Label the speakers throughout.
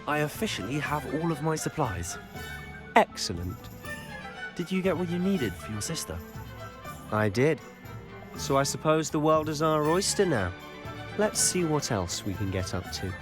Speaker 1: I officially have all of my supplies.
Speaker 2: Excellent.
Speaker 1: Did you get what you needed for your sister?
Speaker 2: I did. So I suppose the world is our oyster now. Let's see what else we can get up to.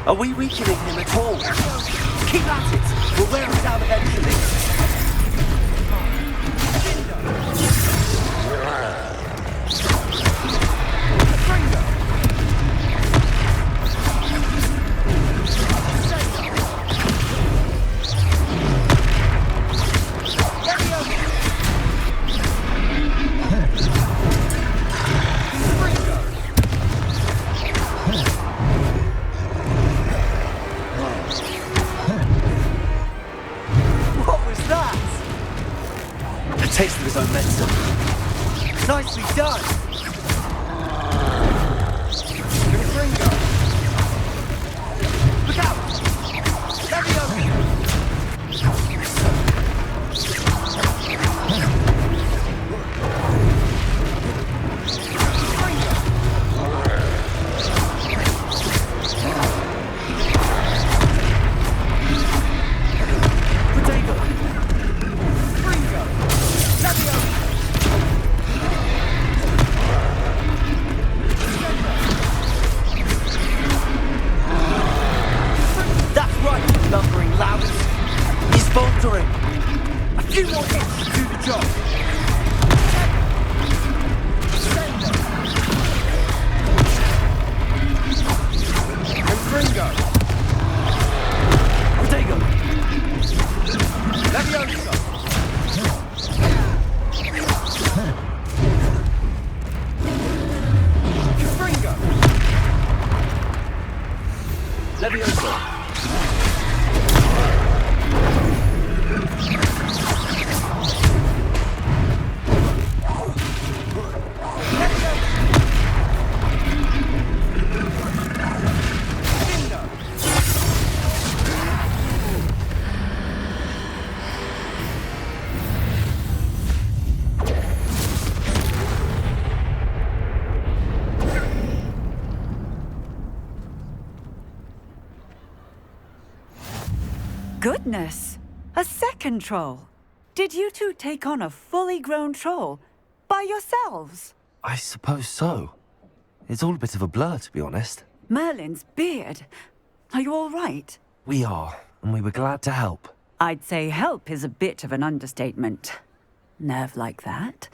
Speaker 1: Are we weakening him at all? Keep at it! We'll wear him down eventually. Taste of his own medicine. Nicely done! Gringo! Look out! Leviosa!
Speaker 3: Goodness! A second troll! Did you two take on a fully grown troll by yourselves?
Speaker 1: I suppose so. It's all a bit of a blur, to be honest.
Speaker 3: Merlin's beard. Are you all right?
Speaker 1: We are, and we were glad to help.
Speaker 3: I'd say help is a bit of an understatement. Nerve like that.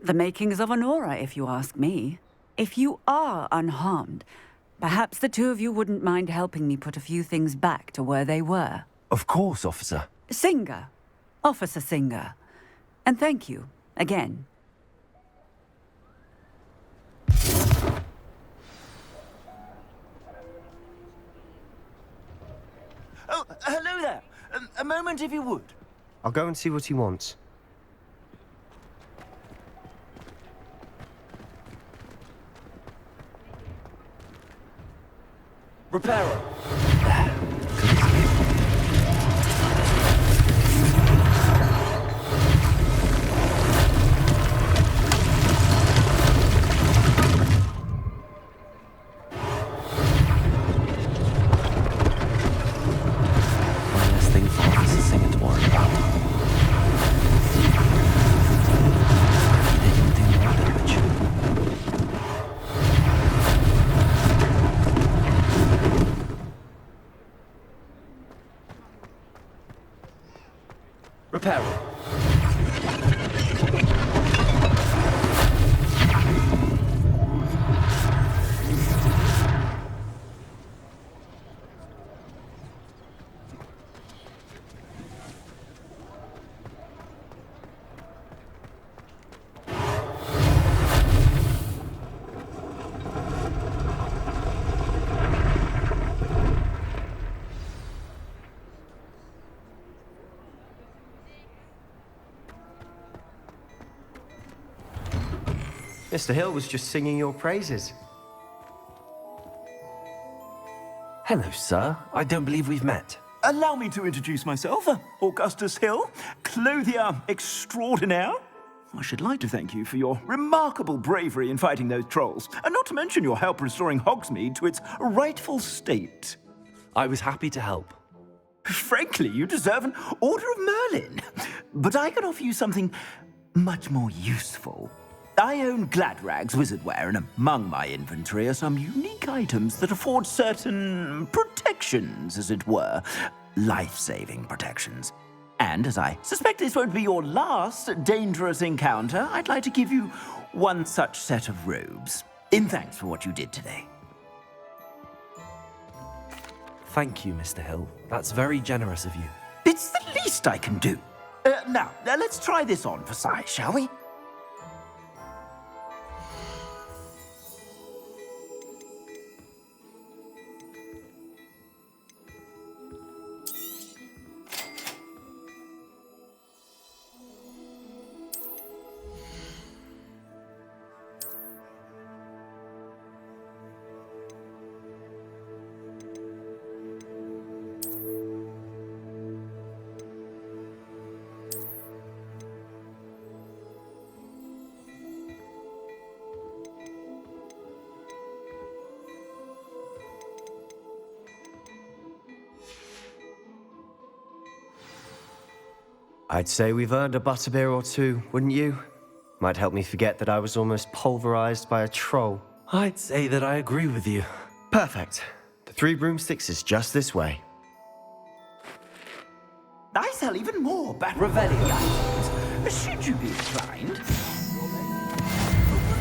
Speaker 3: The makings of an aura, if you ask me. If you are unharmed, perhaps the two of you wouldn't mind helping me put a few things back to where they were.
Speaker 1: Of course, officer.
Speaker 3: Singer. Officer Singer. And thank you, again.
Speaker 1: Oh, hello there. A moment, if you would.
Speaker 2: I'll go and see what he wants.
Speaker 1: Repairer. peril.
Speaker 2: Mr. Hill was just singing your praises.
Speaker 1: Hello, sir. I don't believe we've met.
Speaker 4: Allow me to introduce myself, Augustus Hill, clothier extraordinaire. I should like to thank you for your remarkable bravery in fighting those trolls, and not to mention your help restoring Hogsmeade to its rightful state.
Speaker 1: I was happy to help.
Speaker 4: Frankly, you deserve an Order of Merlin. But I can offer you something much more useful. I own Gladrag's wizardware, and among my inventory are some unique items that afford certain protections, as it were. Life-saving protections. And as I suspect this won't be your last dangerous encounter, I'd like to give you one such set of robes, in thanks for what you did today.
Speaker 1: Thank you, Mr. Hill. That's very generous of you.
Speaker 4: It's the least I can do. Now, let's try this on for size, shall we?
Speaker 2: I'd say we've earned a butterbeer or two, wouldn't you? Might help me forget that I was almost pulverized by a troll.
Speaker 1: I'd say that I agree with you.
Speaker 2: Perfect. The 3 broomsticks is just this way.
Speaker 4: I sell even more Bat Revelli items. Should you be inclined,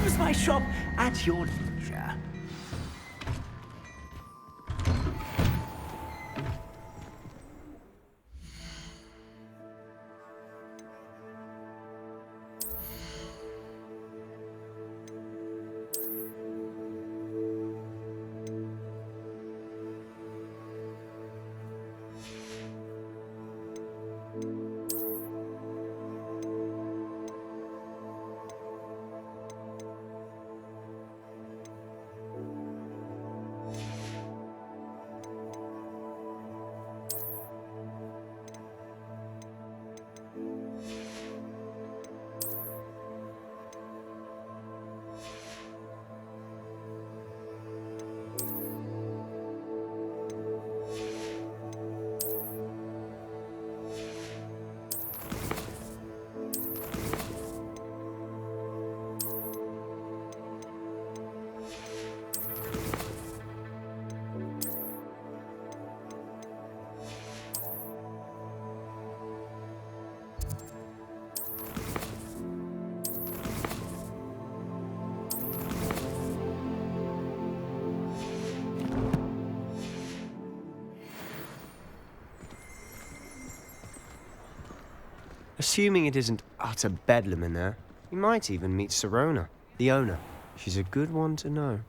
Speaker 4: use my shop at your leisure.
Speaker 2: Assuming it isn't utter bedlam in there, you might even meet Serona, the owner. She's a good one to know.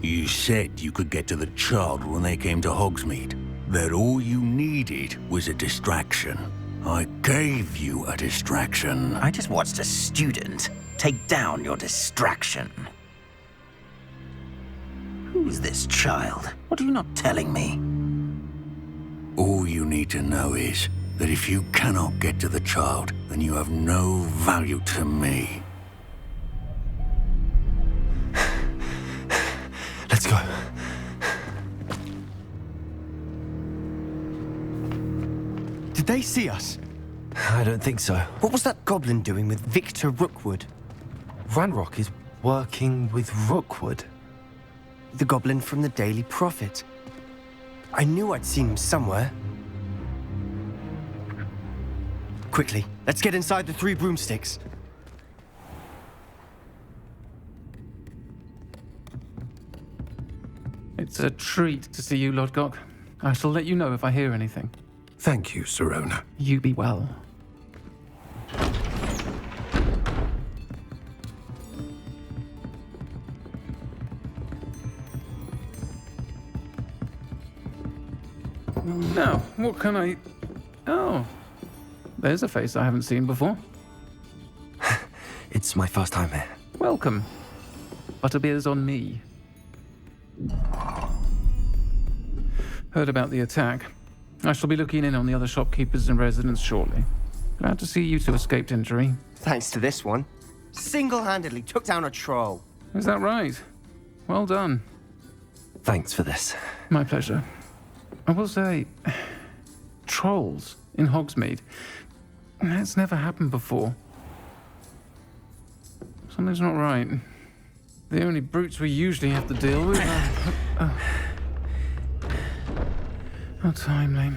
Speaker 5: You said you could get to the child when they came to Hogsmeade. That all you needed was a distraction. I gave you a distraction.
Speaker 4: I just watched a student take down your distraction. Who's this child? What are you not telling me?
Speaker 5: All you need to know is that if you cannot get to the child, then you have no value to me.
Speaker 1: Let's go.
Speaker 2: Did they see us?
Speaker 6: I don't think so.
Speaker 2: What was that goblin doing with Victor Rookwood?
Speaker 6: Ranrock is working with Rookwood.
Speaker 2: The goblin from the Daily Prophet. I knew I'd seen him somewhere. Quickly, let's get inside the 3 broomsticks.
Speaker 7: It's a treat to see you, Lodgok. I shall let you know if I hear anything.
Speaker 5: Thank you, Sirona.
Speaker 7: You be well. Now, what can I... Oh, there's a face I haven't seen before.
Speaker 6: It's my first time here.
Speaker 7: Welcome. Butterbeer's on me. Heard about the attack. I shall be looking in on the other shopkeepers and residents shortly. Glad to see you two escaped injury.
Speaker 2: Thanks to this one. Single-handedly took down a troll.
Speaker 7: Is that right? Well done.
Speaker 6: Thanks for this.
Speaker 7: My pleasure. I will say, trolls in Hogsmeade. That's never happened before. Something's not right. The only brutes we usually have to deal with are... How timely.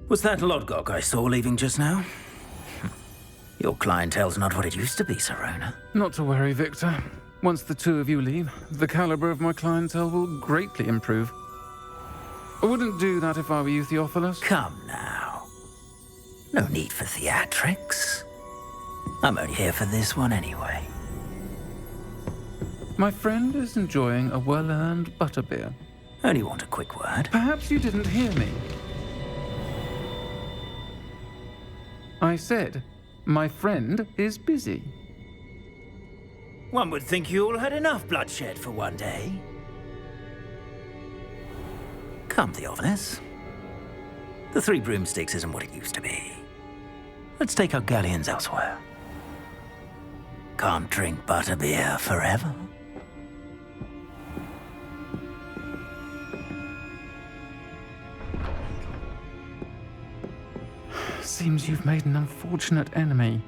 Speaker 4: Was that Lodgok I saw leaving just now? Your clientele's not what it used to be, Sirona.
Speaker 7: Not to worry, Victor. Once the 2 of you leave, the caliber of my clientele will greatly improve. I wouldn't do that if I were you, Theophilus.
Speaker 4: Come now. No need for theatrics. I'm only here for this one anyway.
Speaker 7: My friend is enjoying a well-earned butterbeer.
Speaker 4: Only want a quick word.
Speaker 7: Perhaps you didn't hear me. I said, my friend is busy.
Speaker 4: One would think you all had enough bloodshed for one day. Come, Theophilus. The 3 broomsticks isn't what it used to be. Let's take our galleons elsewhere. Can't drink butterbeer forever.
Speaker 7: Seems you've made an unfortunate enemy.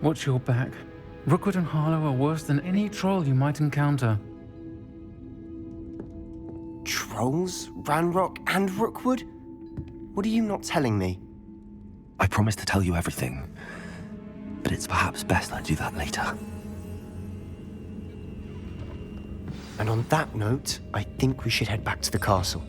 Speaker 7: Watch your back. Rookwood and Harlow are worse than any troll you might encounter.
Speaker 2: Trolls? Ranrock and Rookwood? What are you not telling me?
Speaker 6: I promise to tell you everything, but it's perhaps best I do that later.
Speaker 2: And on that note, I think we should head back to the castle.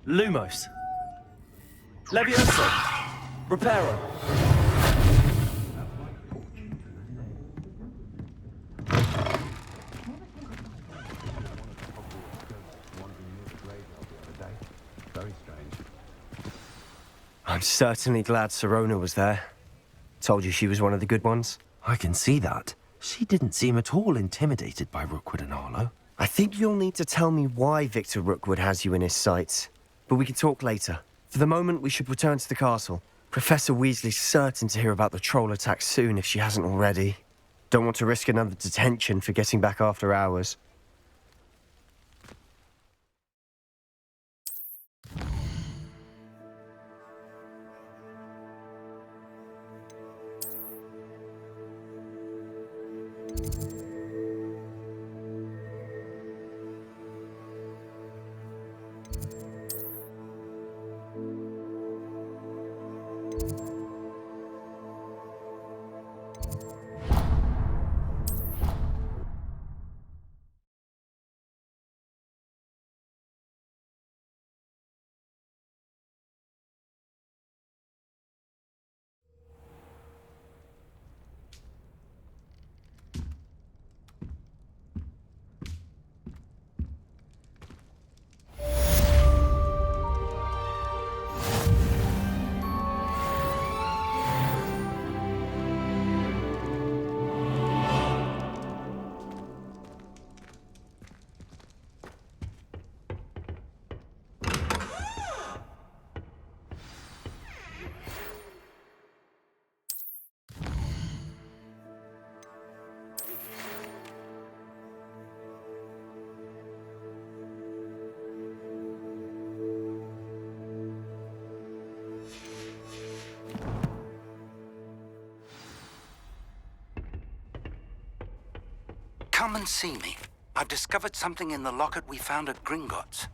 Speaker 1: Lumos. Levioso. Reparo.
Speaker 2: I'm certainly glad Sirona was there. Told you she was one of the good ones.
Speaker 6: I can see that. She didn't seem at all intimidated by Rookwood and Harlow.
Speaker 2: I think you'll need to tell me why Victor Rookwood has you in his sights. But we can talk later. For the moment, we should return to the castle. Professor Weasley's certain to hear about the troll attack soon if she hasn't already. Don't want to risk another detention for getting back after hours.
Speaker 8: Come and see me. I've discovered something in the locket we found at Gringotts.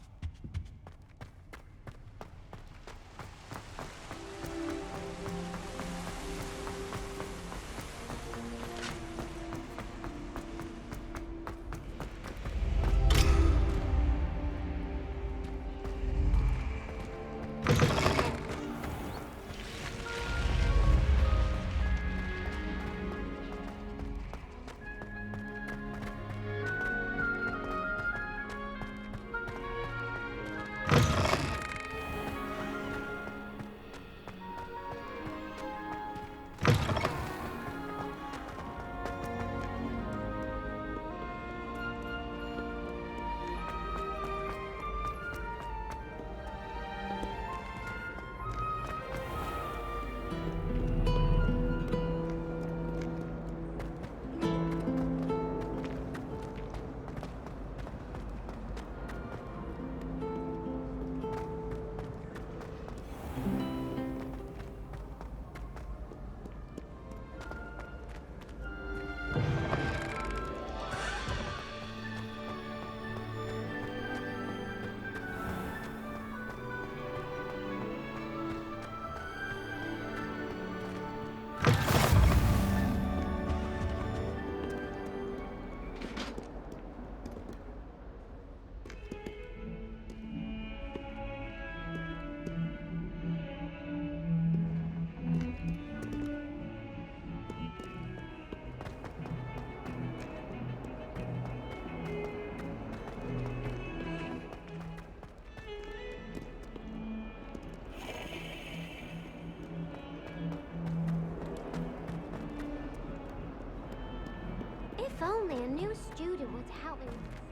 Speaker 9: If only a new student would help me with the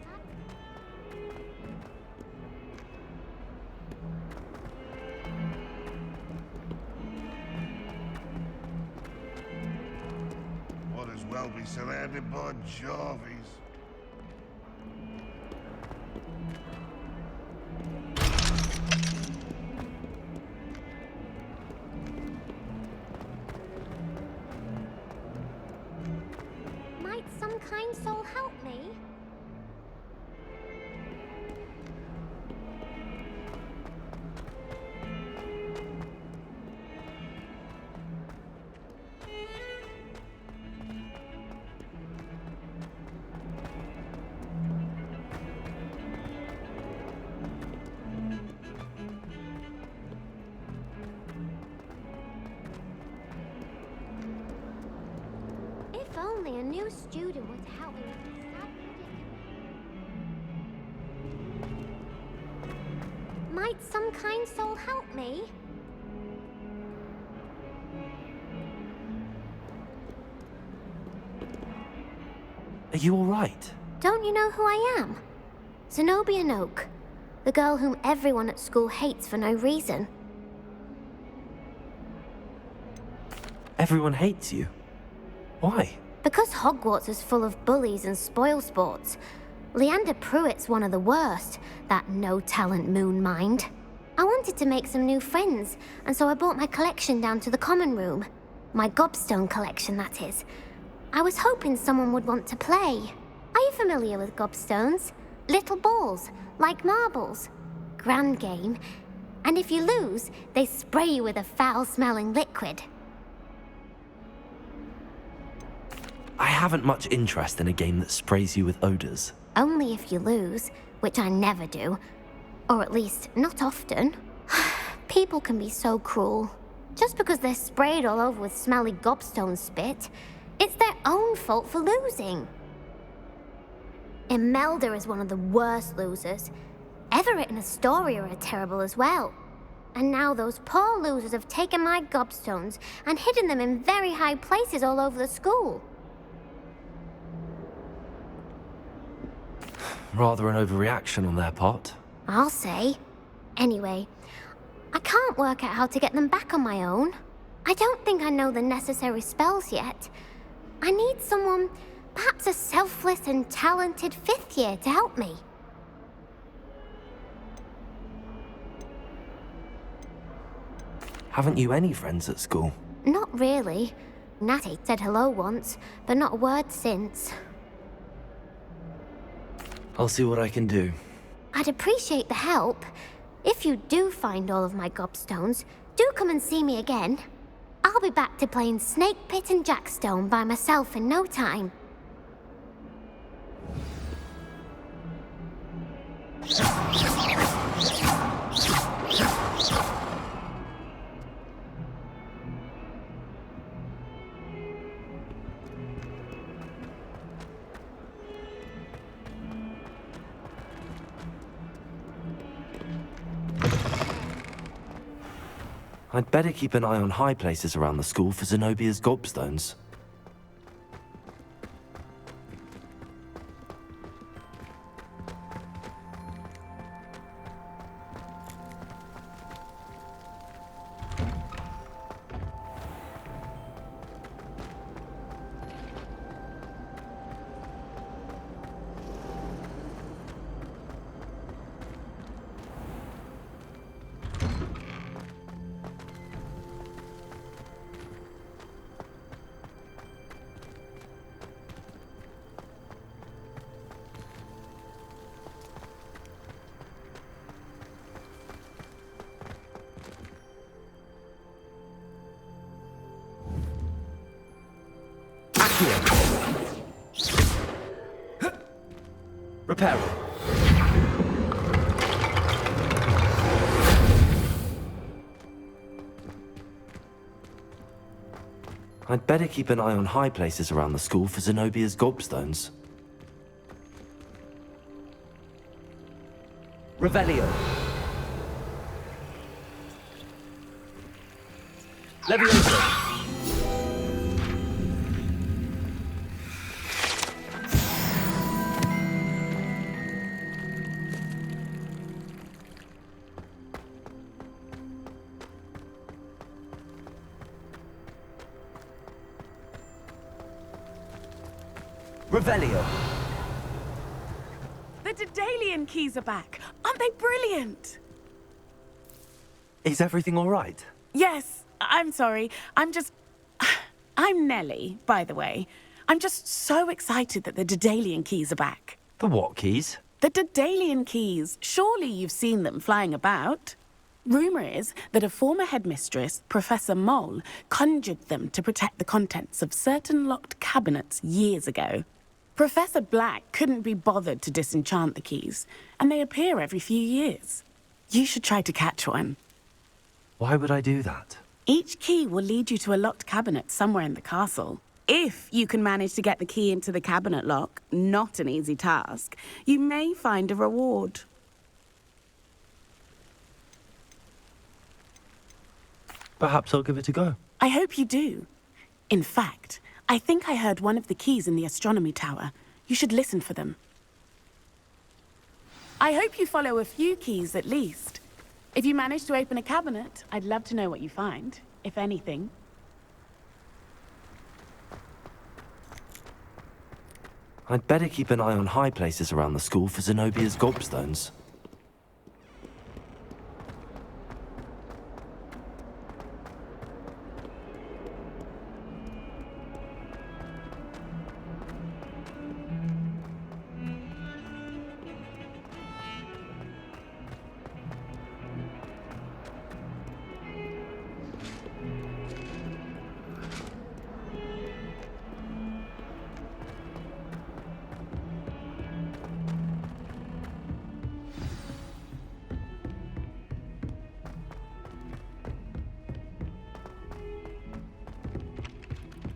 Speaker 10: Might as well be surrounded by Jarvies.
Speaker 9: Might some kind soul help me? If only a new student would help me with this sad predicament. Might some kind soul help me?
Speaker 6: Are you alright?
Speaker 9: Don't you know who I am? Zenobia Noak, the girl whom everyone at school hates for no reason.
Speaker 6: Everyone hates you. Why?
Speaker 9: Because Hogwarts is full of bullies and spoilsports. Leander Pruitt's one of the worst, that no-talent moon mind. I wanted to make some new friends, and so I brought my collection down to the common room. My gobstone collection, that is. I was hoping someone would want to play. Are you familiar with gobstones? Little balls, like marbles. Grand game. And if you lose, they spray you with a foul-smelling liquid.
Speaker 6: I haven't much interest in a game that sprays you with odors.
Speaker 9: Only if you lose, which I never do. Or at least, not often. People can be so cruel. Just because they're sprayed all over with smelly gobstone spit, it's their own fault for losing. Imelda is one of the worst losers. Everett and Astoria are terrible as well. And now those poor losers have taken my gobstones and hidden them in very high places all over the school.
Speaker 6: Rather an overreaction on their part.
Speaker 9: I'll say. Anyway, I can't work out how to get them back on my own. I don't think I know the necessary spells yet. I need someone, perhaps a selfless and talented fifth year to help me.
Speaker 6: Haven't you any friends at school?
Speaker 9: Not really. Natty said hello once, but not a word since.
Speaker 6: I'll see what I can do.
Speaker 9: I'd appreciate the help. If you do find all of my gobstones, do come and see me again. I'll be back to playing Snake Pit and Jackstone by myself in no time.
Speaker 6: I'd better keep an eye on high places around the school for Zenobia's gobstones. Repair. I'd better keep an eye on high places around the school for Zenobia's gobstones.
Speaker 1: Revelio. Levioso. Revelio.
Speaker 11: The Daedalian keys are back. Aren't they brilliant?
Speaker 6: Is everything all right?
Speaker 11: Yes, I'm sorry. I'm Nellie, by the way. I'm just so excited that the Daedalian keys are back.
Speaker 6: The what keys?
Speaker 11: The Daedalian keys. Surely you've seen them flying about. Rumour is that a former headmistress, Professor Mole, conjured them to protect the contents of certain locked cabinets years ago. Professor Black couldn't be bothered to disenchant the keys, and they appear every few years. You should try to catch one.
Speaker 6: Why would I do that?
Speaker 11: Each key will lead you to a locked cabinet somewhere in the castle. If you can manage to get the key into the cabinet lock, not an easy task, you may find a reward.
Speaker 6: Perhaps I'll give it a go.
Speaker 11: I hope you do. In fact, I think I heard one of the keys in the astronomy tower. You should listen for them. I hope you follow a few keys at least. If you manage to open a cabinet, I'd love to know what you find, if anything.
Speaker 6: I'd better keep an eye on high places around the school for Zenobia's gobstones.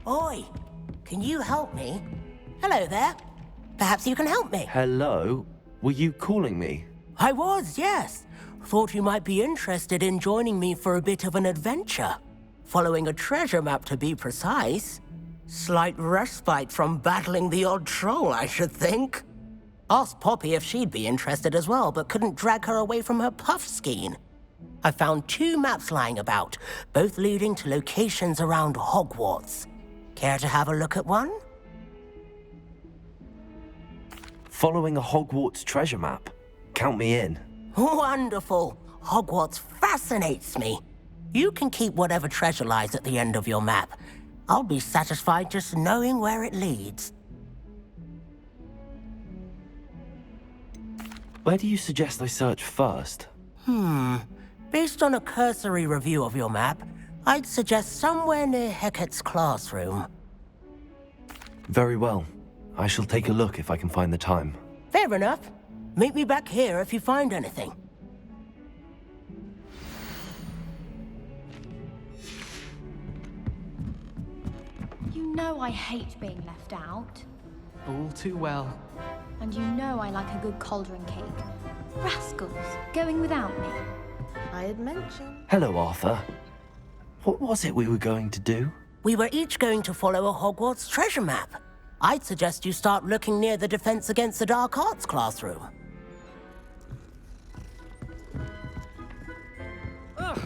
Speaker 12: Oi, can you help me? Hello there. Perhaps you can help me.
Speaker 6: Hello? Were you calling me?
Speaker 12: I was, yes. Thought you might be interested in joining me for a bit of an adventure. Following a treasure map, to be precise. Slight respite from battling the odd troll, I should think. Asked Poppy if she'd be interested as well, but couldn't drag her away from her puff skein. I found 2 maps lying about, both leading to locations around Hogwarts. Care to have a look at one?
Speaker 6: Following a Hogwarts treasure map. Count me in.
Speaker 12: Wonderful. Hogwarts fascinates me. You can keep whatever treasure lies at the end of your map. I'll be satisfied just knowing where it leads.
Speaker 6: Where do you suggest I search first?
Speaker 12: Based on a cursory review of your map, I'd suggest somewhere near Hecat's classroom.
Speaker 6: Very well. I shall take a look if I can find the time.
Speaker 12: Fair enough. Meet me back here if you find anything.
Speaker 13: You know I hate being left out.
Speaker 14: All too well.
Speaker 13: And you know I like a good cauldron cake. Rascals, going without me.
Speaker 15: I had mentioned.
Speaker 6: Hello, Arthur. What was it we were going to do?
Speaker 12: We were each going to follow a Hogwarts treasure map. I'd suggest you start looking near the Defense Against the Dark Arts classroom.
Speaker 9: Our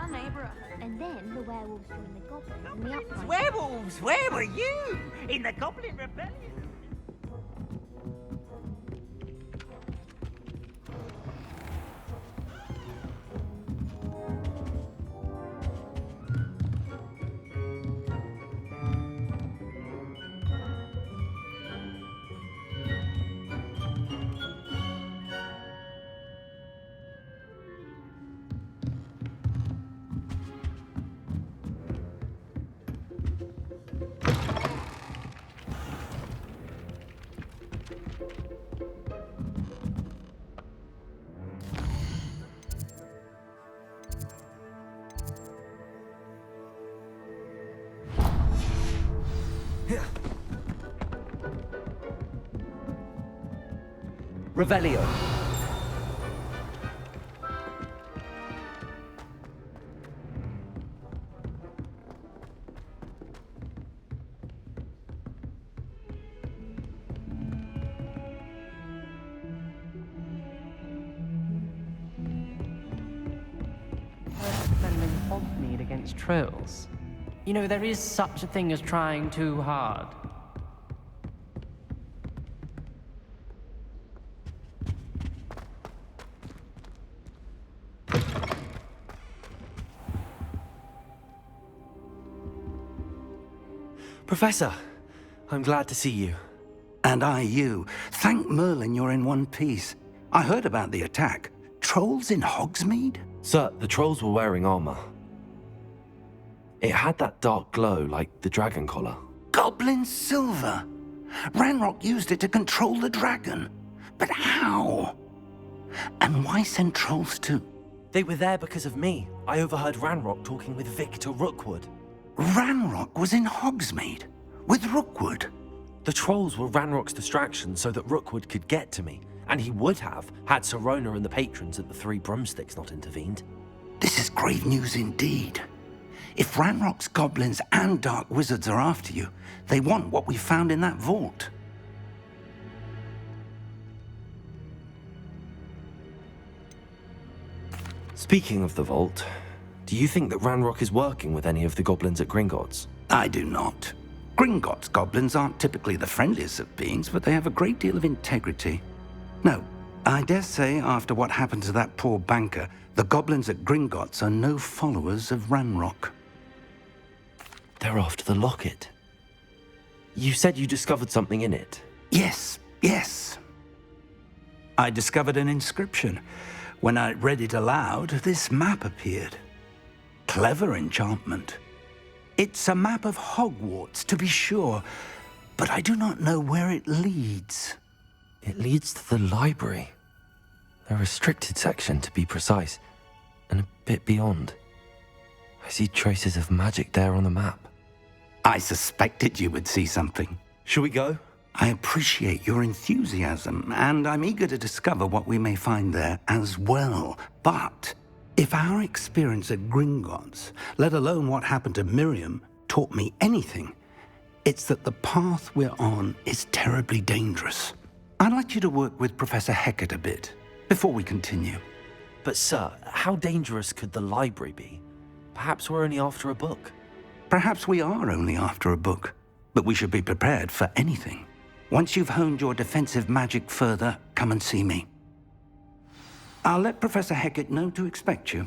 Speaker 9: neighbour. And then the werewolves joined the goblins in the upright.
Speaker 4: Werewolves! Where were you? In the Goblin Rebellion?
Speaker 1: Revelio.
Speaker 14: Defending Hogsmeade against trolls. You know, there is such a thing as trying too hard.
Speaker 6: Professor, I'm glad to see you.
Speaker 8: And I you. Thank Merlin you're in one piece. I heard about the attack. Trolls in Hogsmeade?
Speaker 6: Sir, the trolls were wearing armor. It had that dark glow like the dragon collar.
Speaker 8: Goblin silver. Ranrock used it to control the dragon. But how? And why send trolls too?
Speaker 6: They were there because of me. I overheard Ranrock talking with Victor Rookwood.
Speaker 8: Ranrock was in Hogsmeade with Rookwood.
Speaker 6: The trolls were Ranrock's distraction so that Rookwood could get to me, and he would have had Sirona and the patrons at the Three Broomsticks not intervened.
Speaker 8: This is grave news indeed. If Ranrock's goblins and dark wizards are after you, they want what we found in that vault.
Speaker 6: Speaking of the vault, do you think that Ranrock is working with any of the goblins at Gringotts?
Speaker 8: I do not. Gringotts goblins aren't typically the friendliest of beings, but they have a great deal of integrity. No, I dare say after what happened to that poor banker, the goblins at Gringotts are no followers of Ranrock.
Speaker 6: They're after the locket. You said you discovered something in it.
Speaker 8: Yes. I discovered an inscription. When I read it aloud, this map appeared. Clever enchantment. It's a map of Hogwarts, to be sure, but I do not know where it leads.
Speaker 6: It leads to the library. A restricted section, to be precise, and a bit beyond. I see traces of magic there on the map.
Speaker 8: I suspected you would see something.
Speaker 6: Shall we go?
Speaker 8: I appreciate your enthusiasm, and I'm eager to discover what we may find there as well. But if our experience at Gringotts, let alone what happened to Miriam, taught me anything, it's that the path we're on is terribly dangerous. I'd like you to work with Professor Hecat a bit before we continue.
Speaker 6: But sir, how dangerous could the library be? Perhaps we're only after a book.
Speaker 8: Perhaps we are only after a book, but we should be prepared for anything. Once you've honed your defensive magic further, come and see me. I'll let Professor Hecat know to expect you.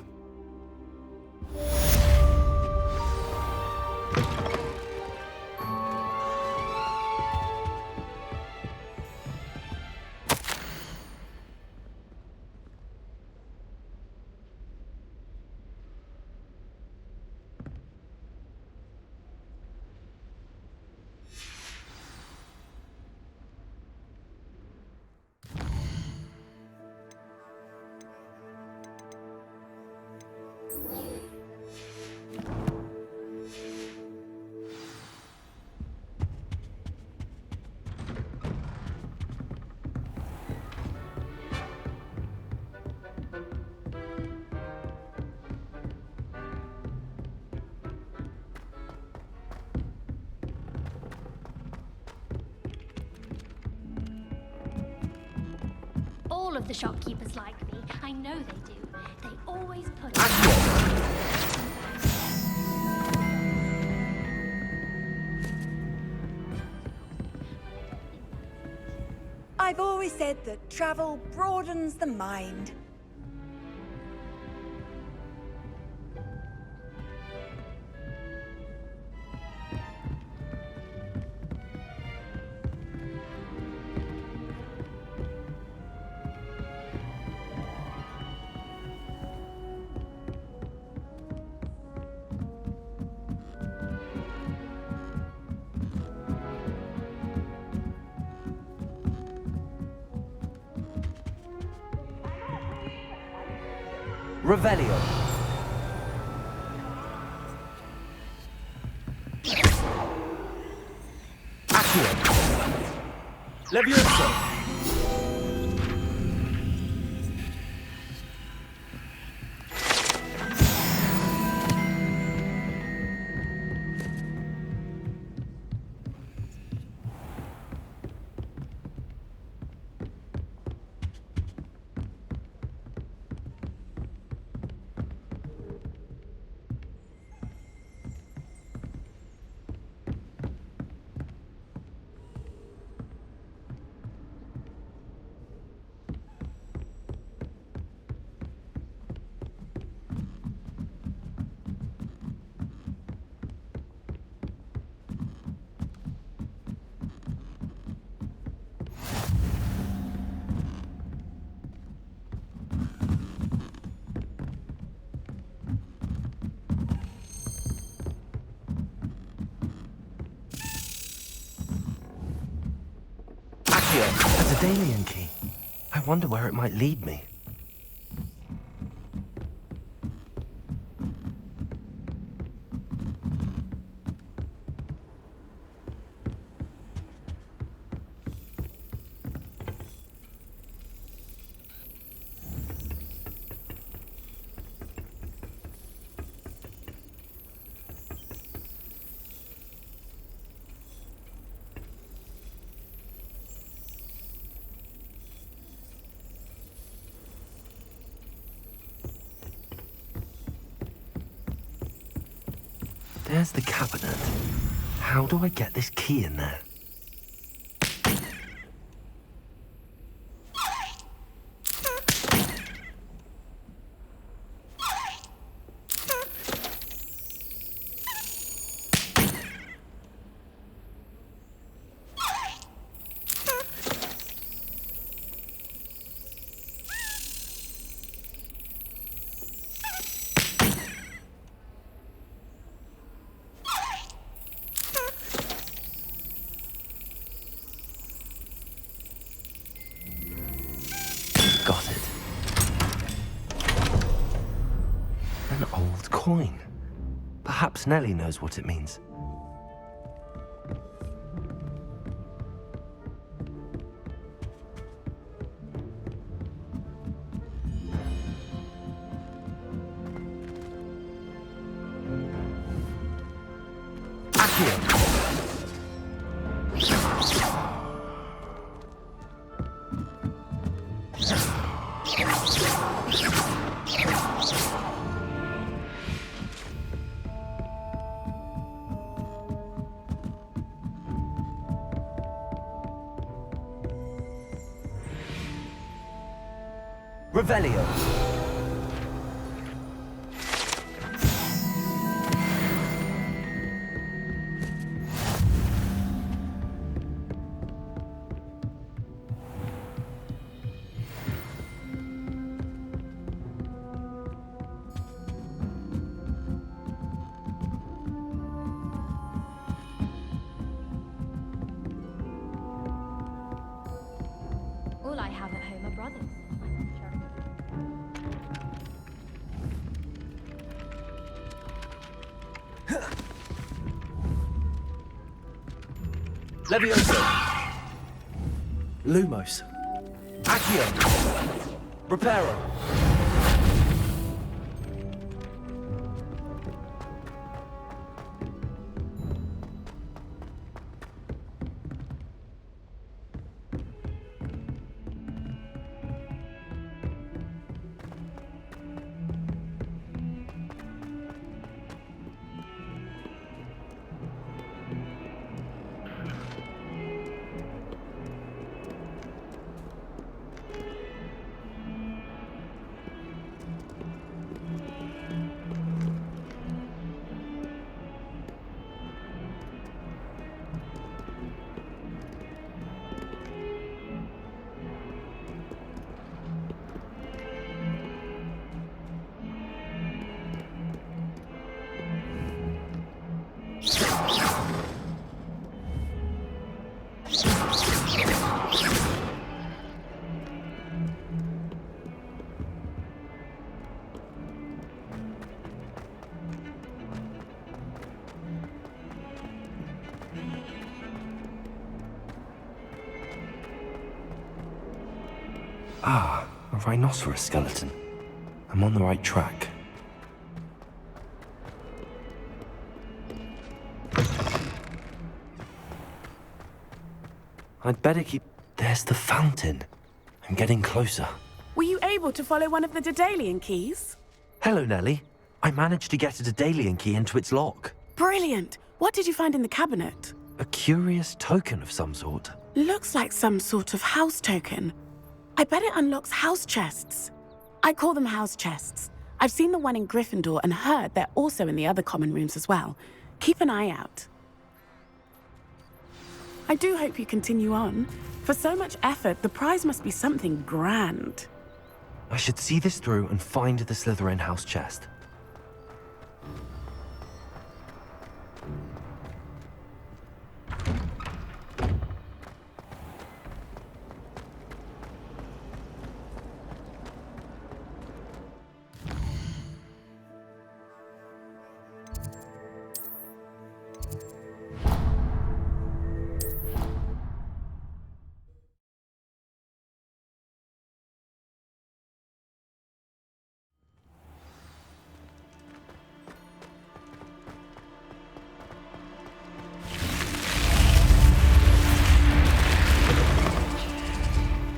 Speaker 13: All of the shopkeepers like me. I know they do. They always put
Speaker 16: I've always said that travel broadens the mind.
Speaker 1: Revelio. Accio. Levioso.
Speaker 6: That's a Dalian key. I wonder where it might lead me. There's the cabinet. How do I get this key in there? Got it. An old coin. Perhaps Nellie knows what it means.
Speaker 1: Revelio.
Speaker 13: All I have at home are brothers.
Speaker 1: Levioso.
Speaker 6: Lumos.
Speaker 1: Accio. Reparo.
Speaker 6: Ah, a rhinoceros skeleton. I'm on the right track. I'd better keep... There's the fountain. I'm getting closer.
Speaker 11: Were you able to follow one of the Daedalian keys?
Speaker 6: Hello, Nellie. I managed to get a Daedalian key into its lock.
Speaker 11: Brilliant! What did you find in the cabinet?
Speaker 6: A curious token of some sort.
Speaker 11: Looks like some sort of house token. I bet it unlocks house chests. I call them house chests. I've seen the one in Gryffindor and heard they're also in the other common rooms as well. Keep an eye out. I do hope you continue on. For so much effort, the prize must be something grand.
Speaker 6: I should see this through and find the Slytherin house chest.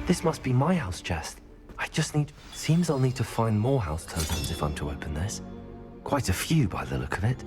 Speaker 6: This must be my house chest. I just need... Seems I'll need to find more house tokens if I'm to open this. Quite a few by the look of it.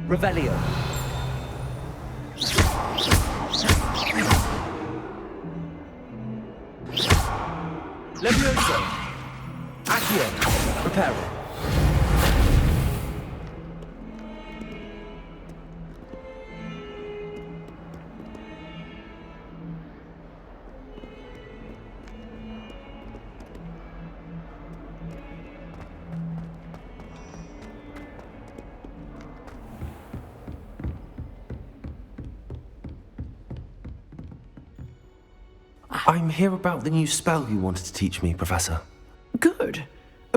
Speaker 1: Revelio. Levioso. Accio. Reparo.
Speaker 6: I'm here about the new spell you wanted to teach me, Professor.
Speaker 17: Good.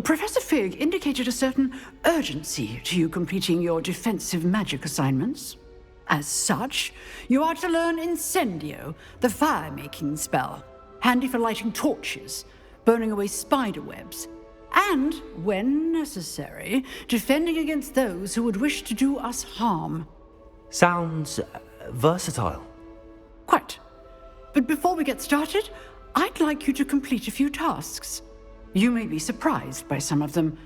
Speaker 17: Professor Fig indicated a certain urgency to you completing your defensive magic assignments. As such, you are to learn Incendio, the fire-making spell, handy for lighting torches, burning away spider webs, and, when necessary, defending against those who would wish to do us harm.
Speaker 6: Sounds versatile.
Speaker 17: Quite. But before we get started, I'd like you to complete a few tasks. You may be surprised by some of them.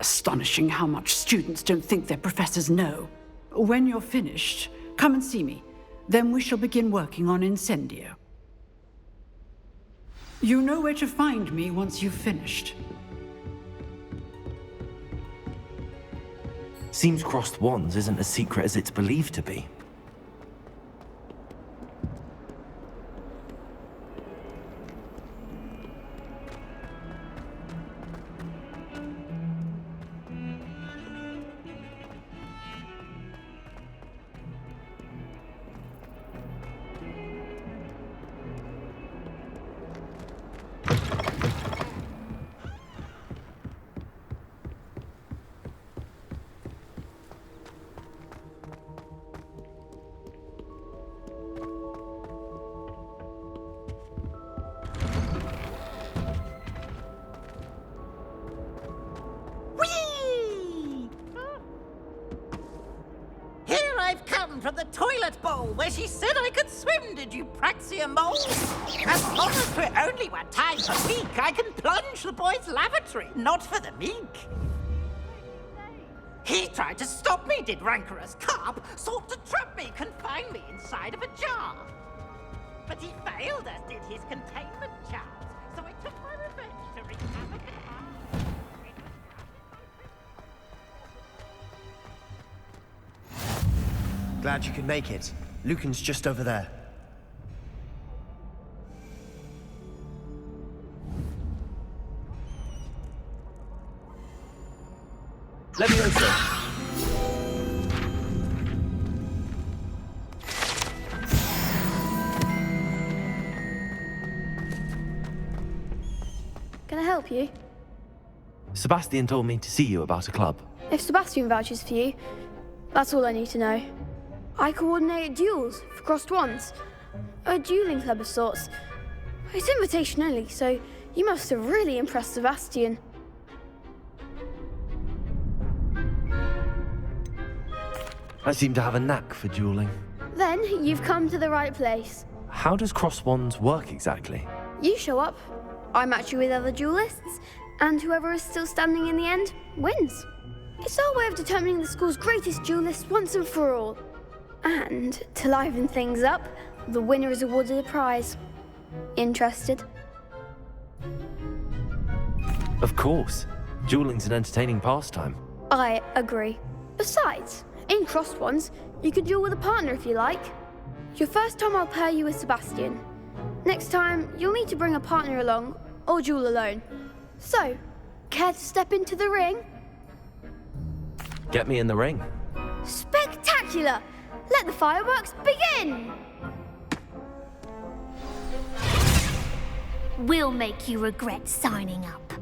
Speaker 17: Astonishing how much students don't think their professors know. When you're finished, come and see me. Then we shall begin working on Incendio. You know where to find me once you've finished.
Speaker 6: Seems crossed wands isn't as secret as it's believed to be.
Speaker 18: From the toilet bowl where she said I could swim, did you praxia mole? As long as we're only one time per week, I can plunge the boy's lavatory, not for the meek. He tried to stop me, did rancorous carp, sought to trap me, confine me inside of a jar. But he failed, as did his containment charms, so I took my revenge to wreak havoc and harm.
Speaker 2: Glad you could make it. Lucan's just over there.
Speaker 6: Leviosa!
Speaker 19: Can I help you?
Speaker 6: Sebastian told me to see you about a club.
Speaker 19: If Sebastian vouches for you, that's all I need to know. I coordinate duels for crossed wands. A dueling club of sorts. It's invitation only, so you must have really impressed Sebastian.
Speaker 6: I seem to have a knack for dueling.
Speaker 19: Then you've come to the right place.
Speaker 6: How does cross wands work exactly?
Speaker 19: You show up, I match you with other duelists, and whoever is still standing in the end wins. It's our way of determining the school's greatest duelist once and for all. And to liven things up, the winner is awarded a prize. Interested?
Speaker 6: Of course. Dueling's an entertaining pastime.
Speaker 19: I agree. Besides, in crossed ones, you can duel with a partner if you like. Your first time I'll pair you with Sebastian. Next time, you'll need to bring a partner along, or duel alone. So, care to step into the ring?
Speaker 6: Get me in the ring.
Speaker 19: Spectacular! Let the fireworks begin!
Speaker 9: We'll make you regret signing up.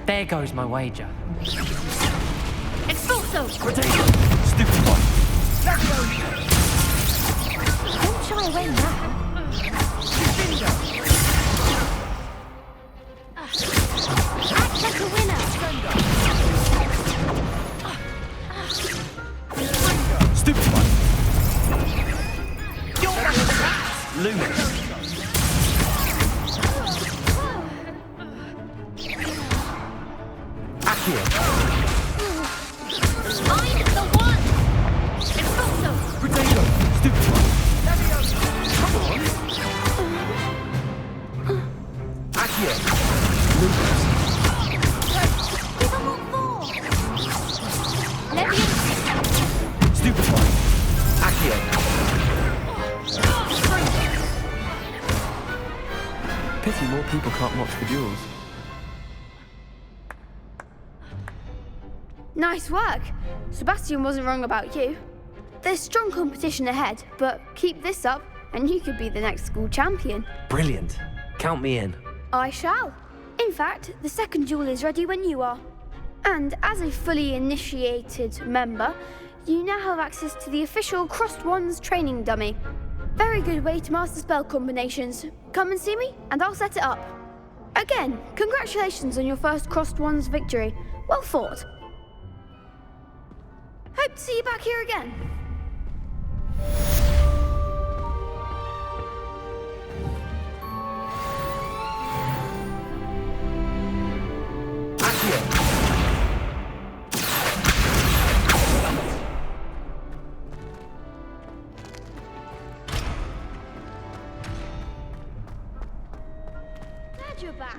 Speaker 14: There goes my wager.
Speaker 9: Expulso!
Speaker 6: Stupid one!
Speaker 9: Don't shy away now. Act like a winner!
Speaker 6: Stupid one! Lumen! Accio!
Speaker 9: I'm the one! Expulso!
Speaker 6: Potato! Stupid one! Come on! Accio! Lucas!
Speaker 9: Give them all four! Leviosa!
Speaker 6: Stupid one! Accio! Pity more people can't watch the duels.
Speaker 19: Nice work. Sebastian wasn't wrong about you. There's strong competition ahead, but keep this up and you could be the next school champion.
Speaker 6: Brilliant. Count me in.
Speaker 19: I shall. In fact, the second duel is ready when you are. And as a fully initiated member, you now have access to the official Crossed Wands training dummy. Very good way to master spell combinations. Come and see me, and I'll set it up. Again, congratulations on your first Crossed Wands victory. Well fought. Hope to see you back here again. Glad you're back.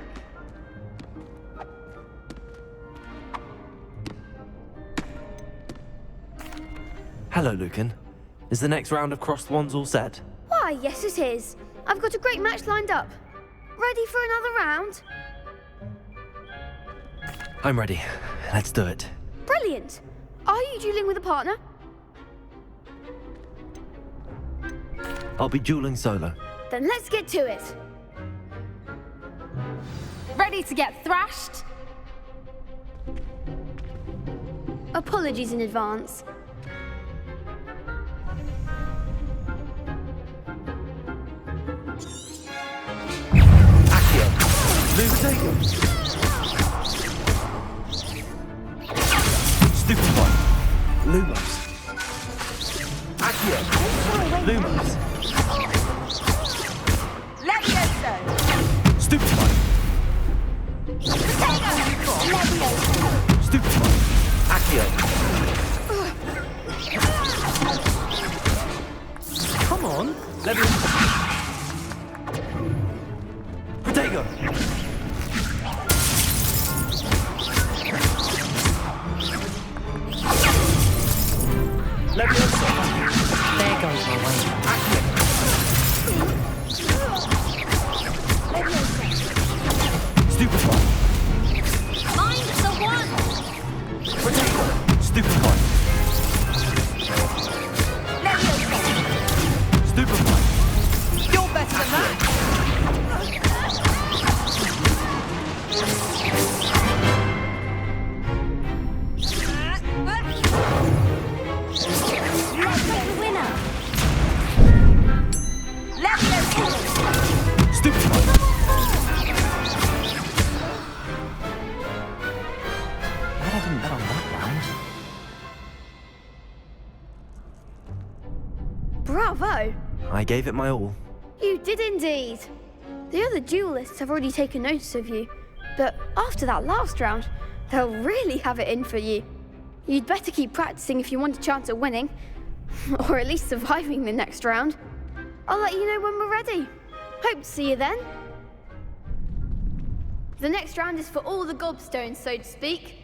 Speaker 6: Hello, Lucan. Is the next round of Crossed Wands all set?
Speaker 19: Why, yes it is. I've got a great match lined up. Ready for another round?
Speaker 6: I'm ready. Let's do it.
Speaker 19: Brilliant. Are you dueling with a partner?
Speaker 6: I'll be dueling solo.
Speaker 19: Then let's get to it.
Speaker 13: Ready to get thrashed?
Speaker 19: Apologies in advance.
Speaker 6: Stupid one. Lumos. Accio. Lumos.
Speaker 13: Levioso!
Speaker 6: Stupid one.
Speaker 13: Levioso!
Speaker 6: Stupid one. Accio. Come on. Levioso. Protego. Levioso.
Speaker 14: There goes my way.
Speaker 6: Stupid one.
Speaker 13: Mind the one!
Speaker 6: Protego. Stupid one.
Speaker 13: Levioso!
Speaker 6: Stupid one.
Speaker 13: You're better than that!
Speaker 6: Stupid one. Glad I didn't bet on that round.
Speaker 19: Bravo!
Speaker 6: I gave it my all.
Speaker 19: You did indeed. The other duelists have already taken notice of you, but after that last round, they'll really have it in for you. You'd better keep practicing if you want a chance at winning, or at least surviving the next round. I'll let you know when we're ready. Hope to see you then. The next round is for all the gobstones, so to speak.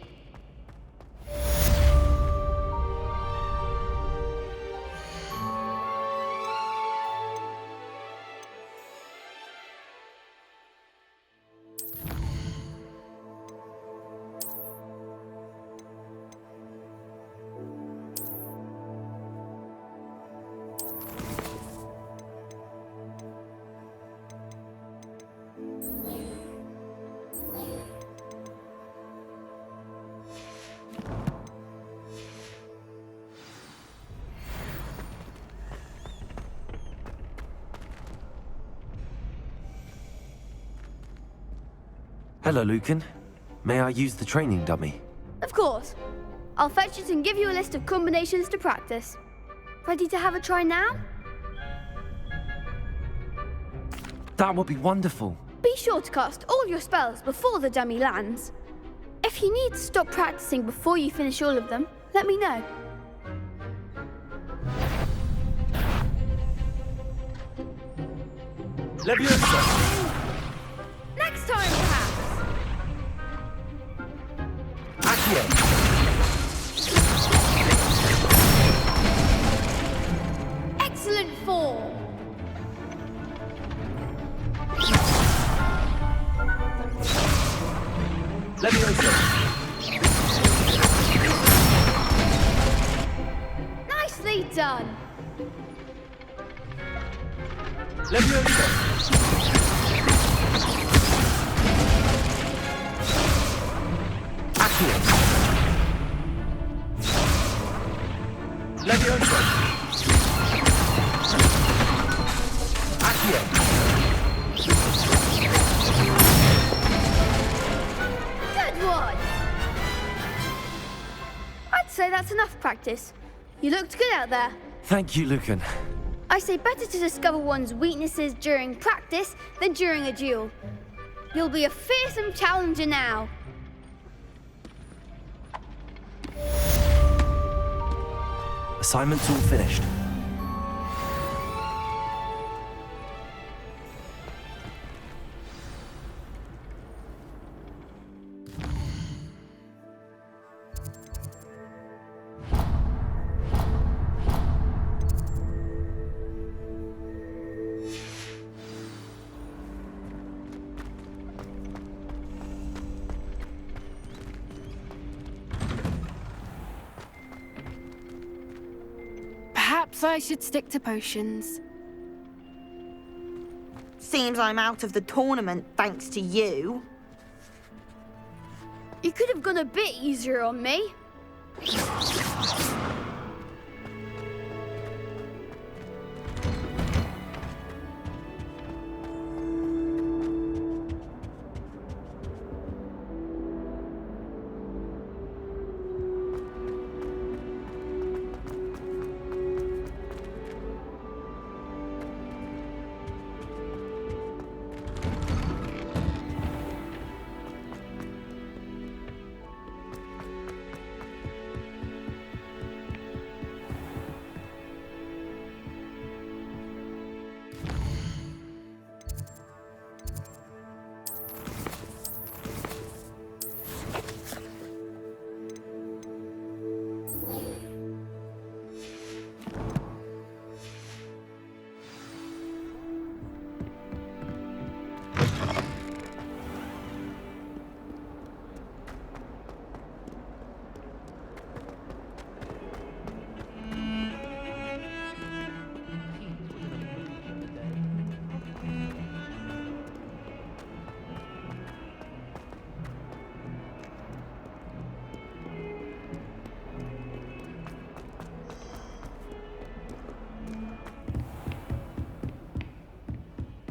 Speaker 6: Hello, Lucan. May I use the training dummy?
Speaker 19: Of course. I'll fetch it and give you a list of combinations to practice. Ready to have a try now?
Speaker 6: That would be wonderful.
Speaker 19: Be sure to cast all your spells before the dummy lands. If you need to stop practicing before you finish all of them, let me know.
Speaker 6: Leviosa!
Speaker 19: Next time, perhaps!
Speaker 6: Accio!
Speaker 19: Excellent form!
Speaker 6: Leviosa!
Speaker 19: Nicely done!
Speaker 6: Leviosa! Accio!
Speaker 1: Accio!
Speaker 19: Good one! I'd say that's enough practice. You looked good out there.
Speaker 6: Thank you, Lucan.
Speaker 19: I say better to discover one's weaknesses during practice than during a duel. You'll be a fearsome challenger now.
Speaker 6: Assignment's all finished.
Speaker 20: Perhaps I should stick to potions.
Speaker 15: Seems I'm out of the tournament thanks to you.
Speaker 19: You could have gone a bit easier on me.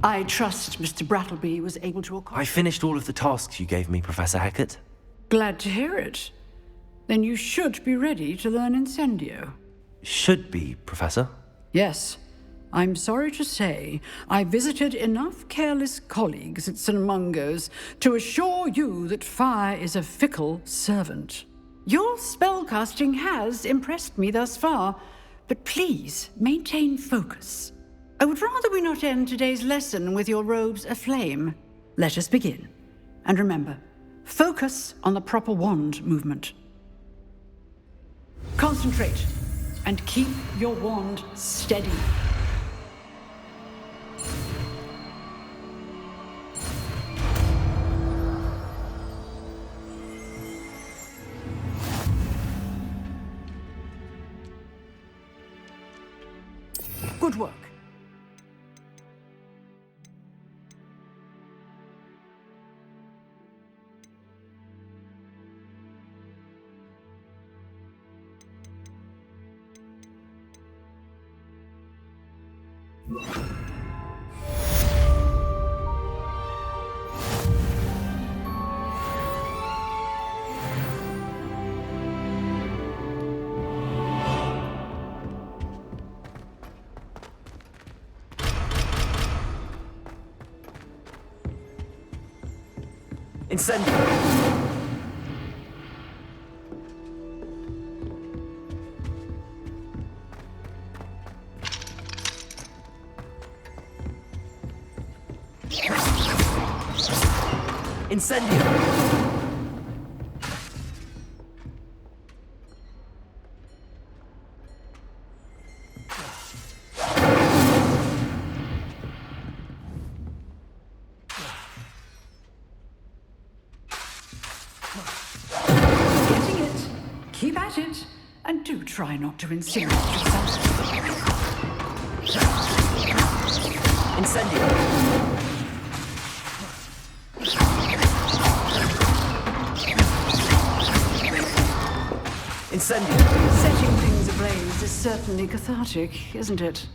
Speaker 17: I trust Mr. Brattleby was able to accomplish.
Speaker 6: I finished all of the tasks you gave me, Professor Hackett.
Speaker 17: Glad to hear it. Then you should be ready to learn Incendio.
Speaker 6: Should be, Professor.
Speaker 17: Yes. I'm sorry to say, I visited enough careless colleagues at St. Mungo's to assure you that fire is a fickle servant. Your spellcasting has impressed me thus far, but please maintain focus. I would rather we not end today's lesson with your robes aflame. Let us begin. And remember, focus on the proper wand movement. Concentrate, and keep your wand steady. Good work.
Speaker 6: Incendio! Incendio!
Speaker 17: Getting it. Keep at it. And do try not to incinerate yourself.
Speaker 6: Incendio!
Speaker 17: Incendio. Setting things ablaze is certainly cathartic, isn't it?